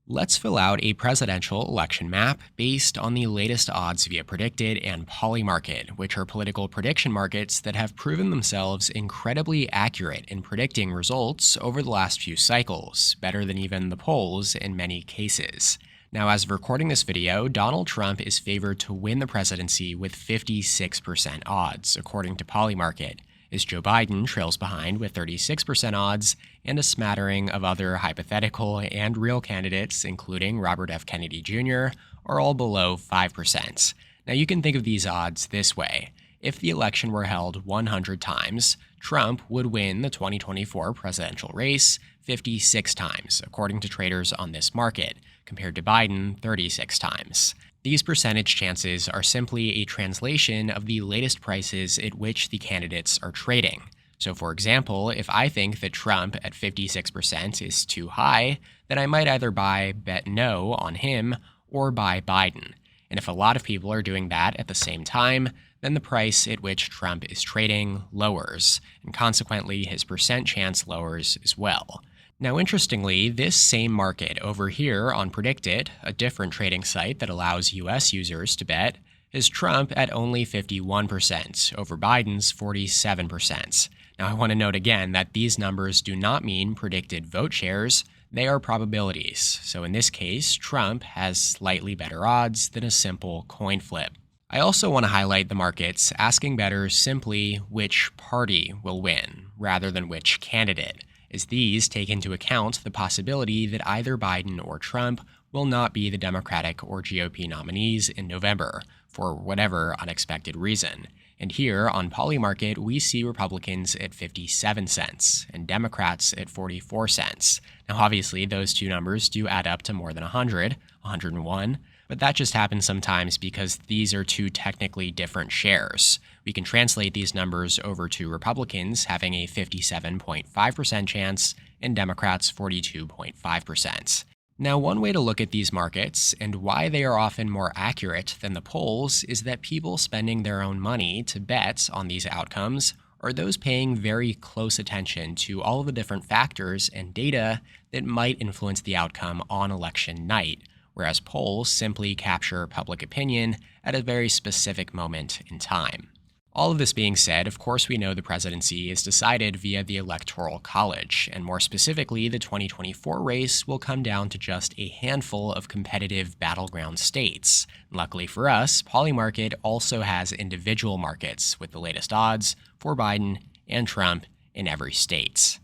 Let's fill out a presidential election map based on the latest odds via Predicted and Polymarket, which are political prediction markets that have proven themselves incredibly accurate in predicting results over the last few cycles, better than even the polls in many cases. Now, as of recording this video, Donald Trump is favored to win the presidency with 56% odds, according to Polymarket, as Joe Biden trails behind with 36% odds, and a smattering of other hypothetical and real candidates, including Robert F. Kennedy Jr., are all below 5%. Now, you can think of these odds this way. If the election were held 100 times, Trump would win the 2024 presidential race 56 times, according to traders on this market, compared to Biden 36 times. These percentage chances are simply a translation of the latest prices at which the candidates are trading. So for example, if I think that Trump at 56% is too high, then I might either bet no on him or buy Biden. And if a lot of people are doing that at the same time, then the price at which Trump is trading lowers, and consequently his percent chance lowers as well. Now, interestingly, this same market over here on Predicted, a different trading site that allows US users to bet, has Trump at only 51% over Biden's 47%. Now, I want to note again that these numbers do not mean predicted vote shares, they are probabilities. So in this case, Trump has slightly better odds than a simple coin flip. I also want to highlight the markets asking bettors simply which party will win, rather than which candidate, as these take into account the possibility that either Biden or Trump will not be the Democratic or GOP nominees in November, for whatever unexpected reason. And here on Polymarket, we see Republicans at 57 cents and Democrats at 44 cents. Now, obviously, those two numbers do add up to more than 101, but that just happens sometimes because these are two technically different shares. We can translate these numbers over to Republicans having a 57.5% chance and Democrats 42.5%. Now, one way to look at these markets and why they are often more accurate than the polls is that people spending their own money to bet on these outcomes are those paying very close attention to all of the different factors and data that might influence the outcome on election night, whereas polls simply capture public opinion at a very specific moment in time. All of this being said, of course we know the presidency is decided via the Electoral College, and more specifically, the 2024 race will come down to just a handful of competitive battleground states. Luckily for us, Polymarket also has individual markets with the latest odds for Biden and Trump in every state.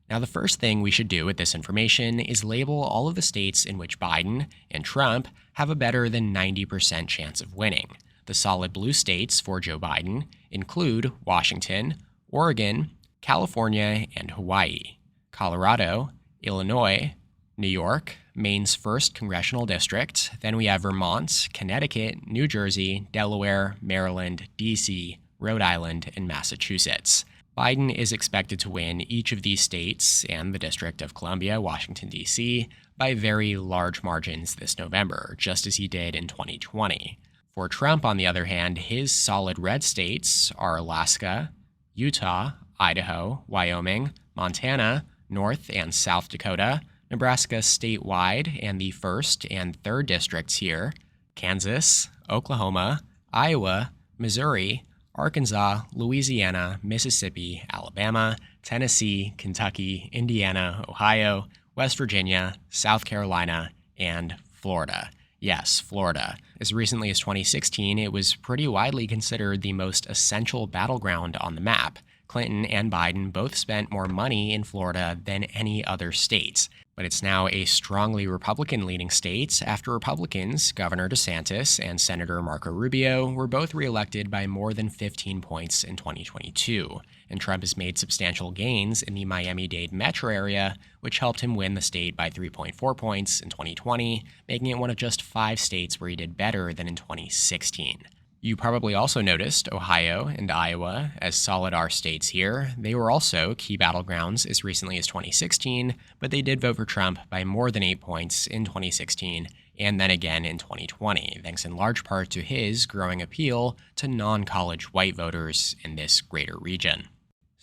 Now, the first thing we should do with this information is label all of the states in which Biden and Trump have a better than 90% chance of winning. The solid blue states for Joe Biden include Washington, Oregon, California, and Hawaii, Colorado, Illinois, New York, Maine's 1st Congressional District, then we have Vermont, Connecticut, New Jersey, Delaware, Maryland, D.C., Rhode Island, and Massachusetts. Biden is expected to win each of these states and the District of Columbia, Washington, D.C., by very large margins this November, just as he did in 2020. For Trump, on the other hand, his solid red states are Alaska, Utah, Idaho, Wyoming, Montana, North and South Dakota, Nebraska statewide and the 1st and 3rd districts here, Kansas, Oklahoma, Iowa, Missouri, Arkansas, Louisiana, Mississippi, Alabama, Tennessee, Kentucky, Indiana, Ohio, West Virginia, South Carolina, and Florida. Yes, Florida. As recently as 2016, it was pretty widely considered the most essential battleground on the map. Clinton and Biden both spent more money in Florida than any other state. But it's now a strongly Republican-leaning state after Republicans, Governor DeSantis and Senator Marco Rubio, were both reelected by more than 15 points in 2022. And Trump has made substantial gains in the Miami-Dade metro area, which helped him win the state by 3.4 points in 2020, making it one of just 5 states where he did better than in 2016. You probably also noticed Ohio and Iowa as solid R states here. They were also key battlegrounds as recently as 2016, but they did vote for Trump by more than 8 points in 2016 and then again in 2020, thanks in large part to his growing appeal to non-college white voters in this greater region.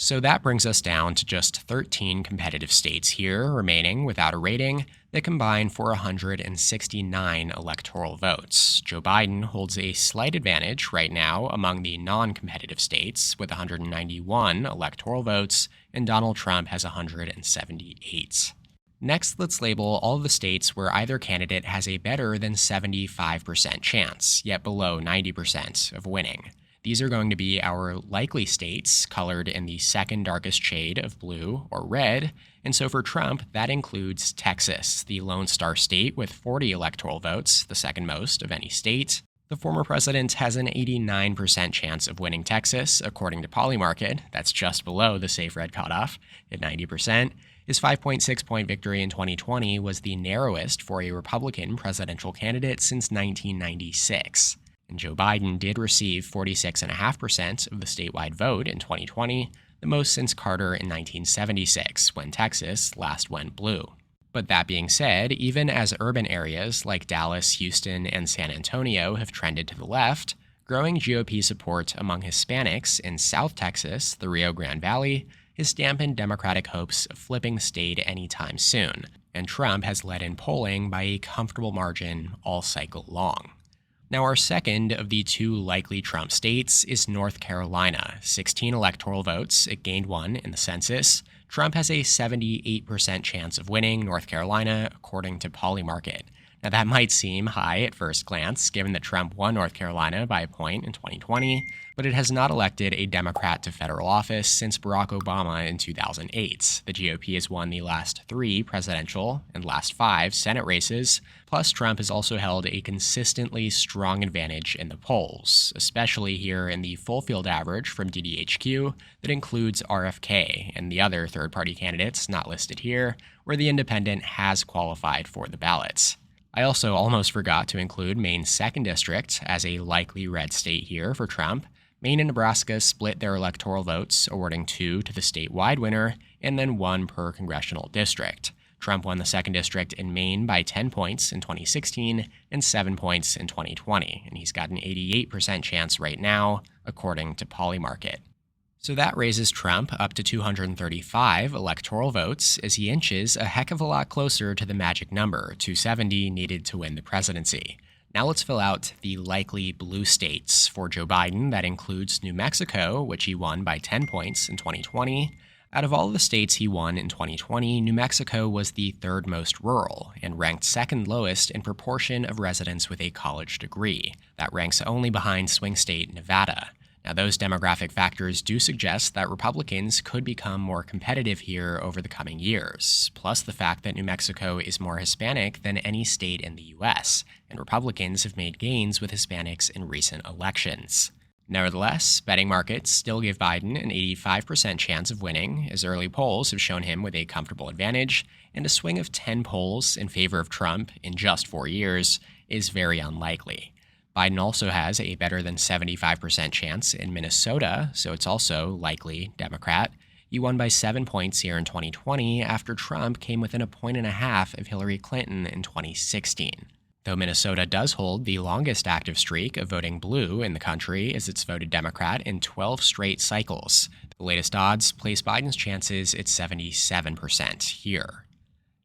So that brings us down to just 13 competitive states here remaining without a rating that combine for 169 electoral votes. Joe Biden holds a slight advantage right now among the non-competitive states with 191 electoral votes, and Donald Trump has 178. Next, let's label all of the states where either candidate has a better than 75% chance, yet below 90% of winning. These are going to be our likely states, colored in the second darkest shade of blue or red. And so for Trump, that includes Texas, the Lone Star state with 40 electoral votes, the second most of any state. The former president has an 89% chance of winning Texas, according to Polymarket. That's just below the safe red cutoff at 90%. His 5.6-point victory in 2020 was the narrowest for a Republican presidential candidate since 1996. And Joe Biden did receive 46.5% of the statewide vote in 2020, the most since Carter in 1976, when Texas last went blue. But that being said, even as urban areas like Dallas, Houston, and San Antonio have trended to the left, growing GOP support among Hispanics in South Texas, the Rio Grande Valley, has dampened Democratic hopes of flipping the state anytime soon, and Trump has led in polling by a comfortable margin all cycle long. Now, our second of the two likely Trump states is North Carolina. 16 electoral votes, it gained one in the census. Trump has a 78% chance of winning North Carolina, according to Polymarket. Now, that might seem high at first glance, given that Trump won North Carolina by a point in 2020, but it has not elected a Democrat to federal office since Barack Obama in 2008. The GOP has won the last 3 presidential and last 5 Senate races, plus Trump has also held a consistently strong advantage in the polls, especially here in the full field average from DDHQ that includes RFK and the other third-party candidates not listed here, where the independent has qualified for the ballots. I also almost forgot to include Maine's 2nd district as a likely red state here for Trump. Maine and Nebraska split their electoral votes, awarding 2 to the statewide winner and then 1 per congressional district. Trump won the 2nd district in Maine by 10 points in 2016 and 7 points in 2020, and he's got an 88% chance right now, according to Polymarket. So that raises Trump up to 235 electoral votes as he inches a heck of a lot closer to the magic number, 270, needed to win the presidency. Now let's fill out the likely blue states. For Joe Biden, that includes New Mexico, which he won by 10 points in 2020. Out of all of the states he won in 2020, New Mexico was the 3rd most rural and ranked 2nd lowest in proportion of residents with a college degree. That ranks only behind swing state Nevada. Now, those demographic factors do suggest that Republicans could become more competitive here over the coming years, plus the fact that New Mexico is more Hispanic than any state in the U.S., and Republicans have made gains with Hispanics in recent elections. Nevertheless, betting markets still give Biden an 85% chance of winning, as early polls have shown him with a comfortable advantage, and a swing of 10 polls in favor of Trump in just 4 years is very unlikely. Biden also has a better than 75% chance in Minnesota, so it's also likely Democrat. He won by 7 points here in 2020 after Trump came within 1.5 points of Hillary Clinton in 2016. Though Minnesota does hold the longest active streak of voting blue in the country, as it's voted Democrat in 12 straight cycles. The latest odds place Biden's chances at 77% here.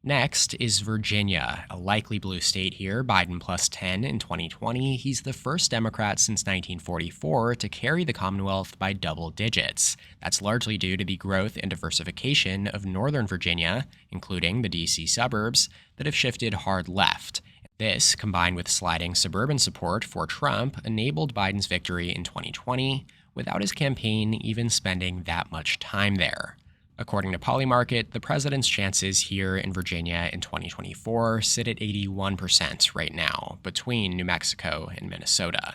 Next is Virginia, a likely blue state here, Biden plus 10 in 2020. He's the first Democrat since 1944 to carry the Commonwealth by double digits. That's largely due to the growth and diversification of Northern Virginia, including the D.C. suburbs, that have shifted hard left. This, combined with sliding suburban support for Trump, enabled Biden's victory in 2020 without his campaign even spending that much time there. According to Polymarket, the president's chances here in Virginia in 2024 sit at 81% right now, between New Mexico and Minnesota.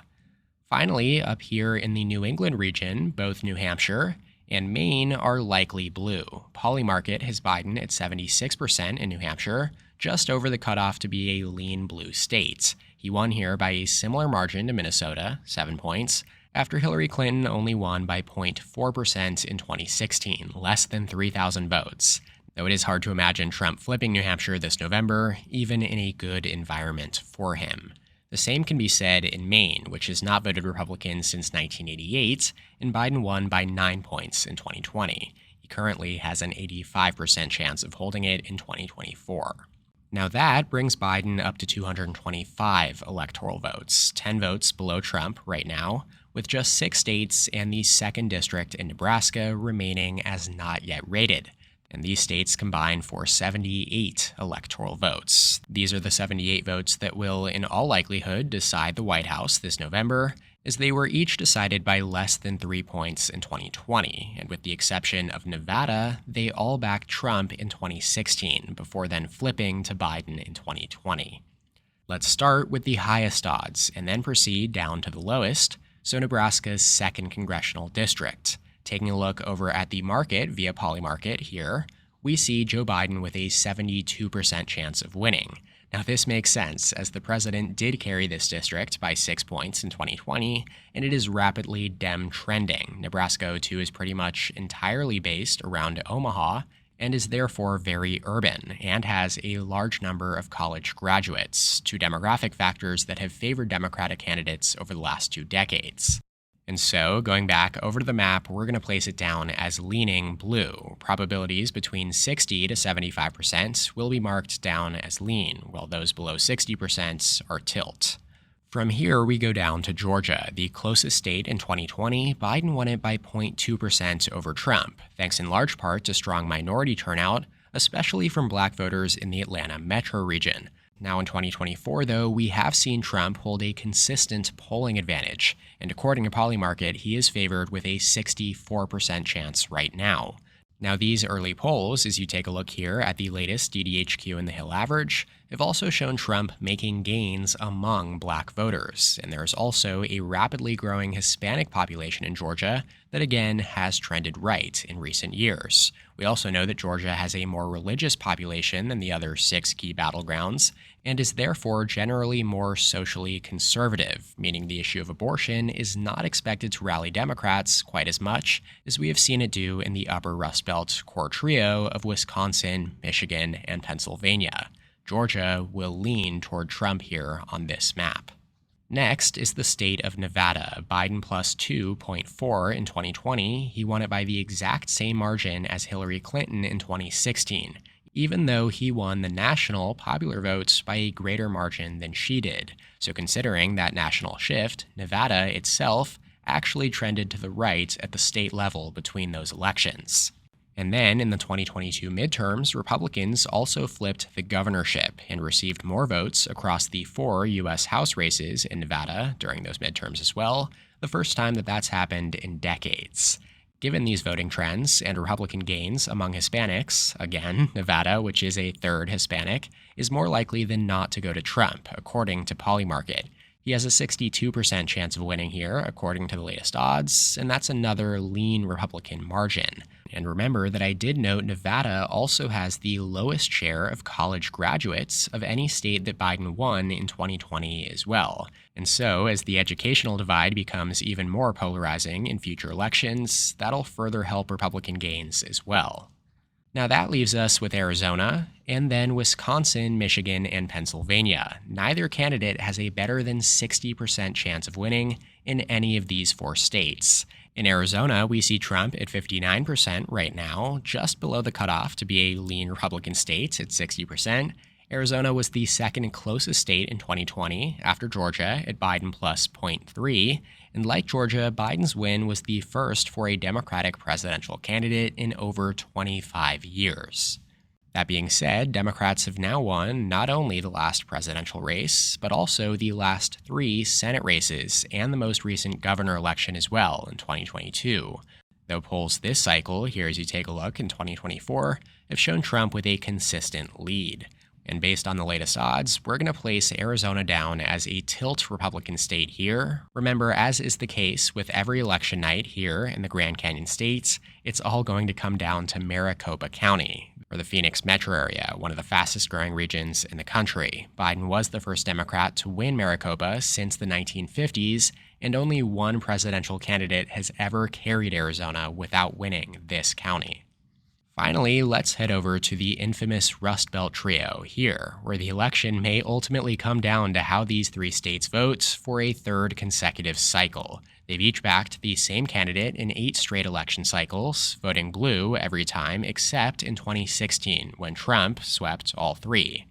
Finally, up here in the New England region, both New Hampshire and Maine are likely blue. Polymarket has Biden at 76% in New Hampshire, just over the cutoff to be a lean blue state. He won here by a similar margin to Minnesota, 7 points, after Hillary Clinton only won by 0.4% in 2016, less than 3,000 votes. Though it is hard to imagine Trump flipping New Hampshire this November, even in a good environment for him. The same can be said in Maine, which has not voted Republican since 1988, and Biden won by 9 points in 2020. He currently has an 85% chance of holding it in 2024. Now that brings Biden up to 225 electoral votes, 10 votes below Trump right now, with just 6 states and the 2nd district in Nebraska remaining as not yet rated. And these states combine for 78 electoral votes. These are the 78 votes that will, in all likelihood, decide the White House this November, as they were each decided by less than 3 points in 2020. And with the exception of Nevada, they all backed Trump in 2016, before then flipping to Biden in 2020. Let's start with the highest odds, and then proceed down to the lowest, so Nebraska's 2nd congressional district. Taking a look over at the market via Polymarket here, we see Joe Biden with a 72% chance of winning. Now this makes sense, as the president did carry this district by 6 points in 2020, and it is rapidly Dem trending. Nebraska 02 is pretty much entirely based around Omaha, and is therefore very urban, and has a large number of college graduates, 2 demographic factors that have favored Democratic candidates over the last 2 decades. And so, going back over to the map, we're going to place it down as leaning blue. Probabilities between 60 to 75% will be marked down as lean, while those below 60% are tilt. From here, we go down to Georgia, the closest state in 2020. Biden won it by 0.2% over Trump, thanks in large part to strong minority turnout, especially from black voters in the Atlanta metro region. Now in 2024, though, we have seen Trump hold a consistent polling advantage, and according to Polymarket, he is favored with a 64% chance right now. Now these early polls, as you take a look here at the latest DDHQ and the Hill average, have also shown Trump making gains among black voters, and there is also a rapidly growing Hispanic population in Georgia that again has trended right in recent years. We also know that Georgia has a more religious population than the other 6 key battlegrounds, and is therefore generally more socially conservative, meaning the issue of abortion is not expected to rally Democrats quite as much as we have seen it do in the upper Rust Belt core trio of Wisconsin, Michigan, and Pennsylvania. Georgia will lean toward Trump here on this map. Next is the state of Nevada. Biden plus 2.4 in 2020. He won it by the exact same margin as Hillary Clinton in 2016, even though he won the national popular votes by a greater margin than she did. So considering that national shift, Nevada itself actually trended to the right at the state level between those elections. And then in the 2022 midterms, Republicans also flipped the governorship and received more votes across the 4 U.S. House races in Nevada during those midterms as well, the first time that that's happened in decades. Given these voting trends and Republican gains among Hispanics, again, Nevada, which is a third Hispanic, is more likely than not to go to Trump, according to Polymarket. He has a 62% chance of winning here, according to the latest odds, and that's another lean Republican margin. And remember that I did note Nevada also has the lowest share of college graduates of any state that Biden won in 2020 as well. And so, as the educational divide becomes even more polarizing in future elections, that'll further help Republican gains as well. Now that leaves us with Arizona, and then Wisconsin, Michigan, and Pennsylvania. Neither candidate has a better than 60% chance of winning in any of these 4 states. In Arizona, we see Trump at 59% right now, just below the cutoff to be a lean Republican state at 60%. Arizona was the second closest state in 2020 after Georgia at Biden plus 0.3. And like Georgia, Biden's win was the first for a Democratic presidential candidate in over 25 years. That being said, Democrats have now won not only the last presidential race, but also the last 3 Senate races and the most recent governor election as well in 2022. Though polls this cycle, here as you take a look in 2024, have shown Trump with a consistent lead. And based on the latest odds, we're going to place Arizona down as a tilt Republican state here. Remember, as is the case with every election night here in the Grand Canyon states, it's all going to come down to Maricopa County, or the Phoenix metro area, one of the fastest growing regions in the country. Biden was the first Democrat to win Maricopa since the 1950s, and only one presidential candidate has ever carried Arizona without winning this county. Finally, let's head over to the infamous Rust Belt trio here, where the election may ultimately come down to how these three states vote for a third consecutive cycle. They've each backed the same candidate in 8 straight election cycles, voting blue every time except in 2016, when Trump swept all 3.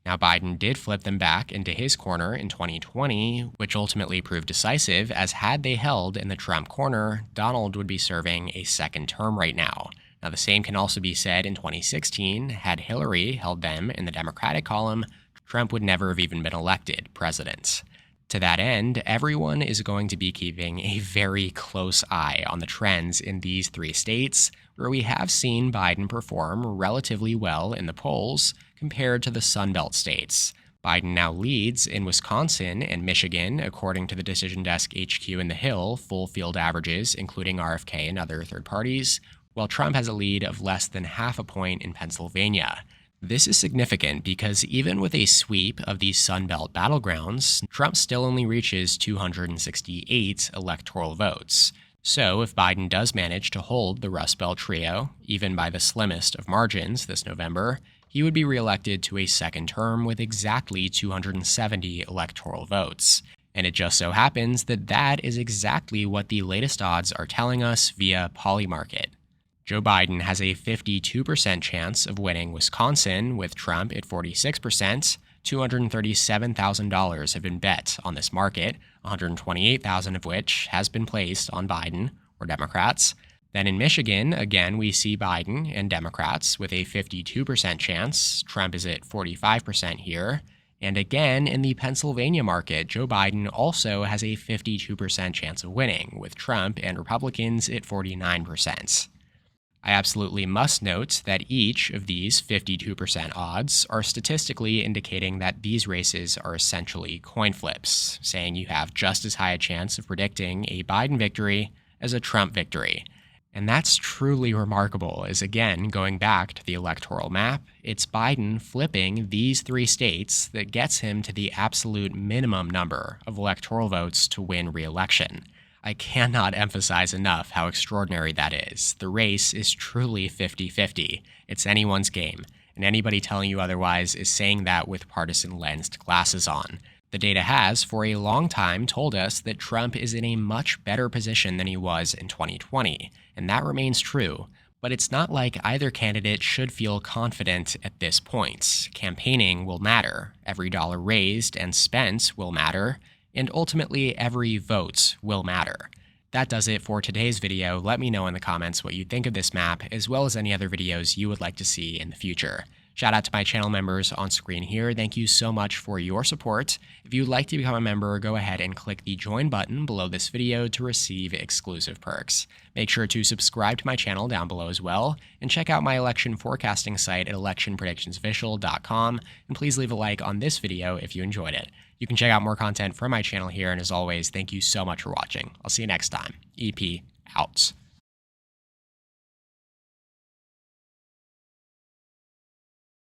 Now, Biden did flip them back into his corner in 2020, which ultimately proved decisive, as had they held in the Trump corner, Donald would be serving a second term right now. Now, the same can also be said in 2016. Had Hillary held them in the Democratic column, Trump would never have even been elected president. To that end, everyone is going to be keeping a very close eye on the trends in these 3 states, where we have seen Biden perform relatively well in the polls compared to the Sun Belt states. Biden now leads in Wisconsin and Michigan, according to the Decision Desk HQ in the Hill, full field averages, including RFK and other third parties, while Trump has a lead of less than half a point in Pennsylvania. This is significant because even with a sweep of these Sun Belt battlegrounds, Trump still only reaches 268 electoral votes. So if Biden does manage to hold the Rust Belt trio, even by the slimmest of margins this November, he would be reelected to a second term with exactly 270 electoral votes. And it just so happens that that is exactly what the latest odds are telling us via Polymarket. Joe Biden has a 52% chance of winning Wisconsin, with Trump at 46%. $237,000 have been bet on this market, $128,000 of which has been placed on Biden or Democrats. Then in Michigan, again, we see Biden and Democrats with a 52% chance. Trump is at 45% here. And again, in the Pennsylvania market, Joe Biden also has a 52% chance of winning, with Trump and Republicans at 49%. I absolutely must note that each of these 52% odds are statistically indicating that these races are essentially coin flips, saying you have just as high a chance of predicting a Biden victory as a Trump victory. And that's truly remarkable, as again, going back to the electoral map, it's Biden flipping these 3 states that gets him to the absolute minimum number of electoral votes to win re-election. I cannot emphasize enough how extraordinary that is. The race is truly 50-50. It's anyone's game, and anybody telling you otherwise is saying that with partisan-lensed glasses on. The data has, for a long time, told us that Trump is in a much better position than he was in 2020, and that remains true. But it's not like either candidate should feel confident at this point. Campaigning will matter. Every dollar raised and spent will matter. And ultimately, every vote will matter. That does it for today's video. Let me know in the comments what you think of this map, as well as any other videos you would like to see in the future. Shout out to my channel members on screen here. Thank you so much for your support. If you'd like to become a member, go ahead and click the join button below this video to receive exclusive perks. Make sure to subscribe to my channel down below as well, and check out my election forecasting site at electionpredictionsofficial.com, and please leave a like on this video if you enjoyed it. You can check out more content from my channel here, and as always, thank you so much for watching. I'll see you next time. EP out.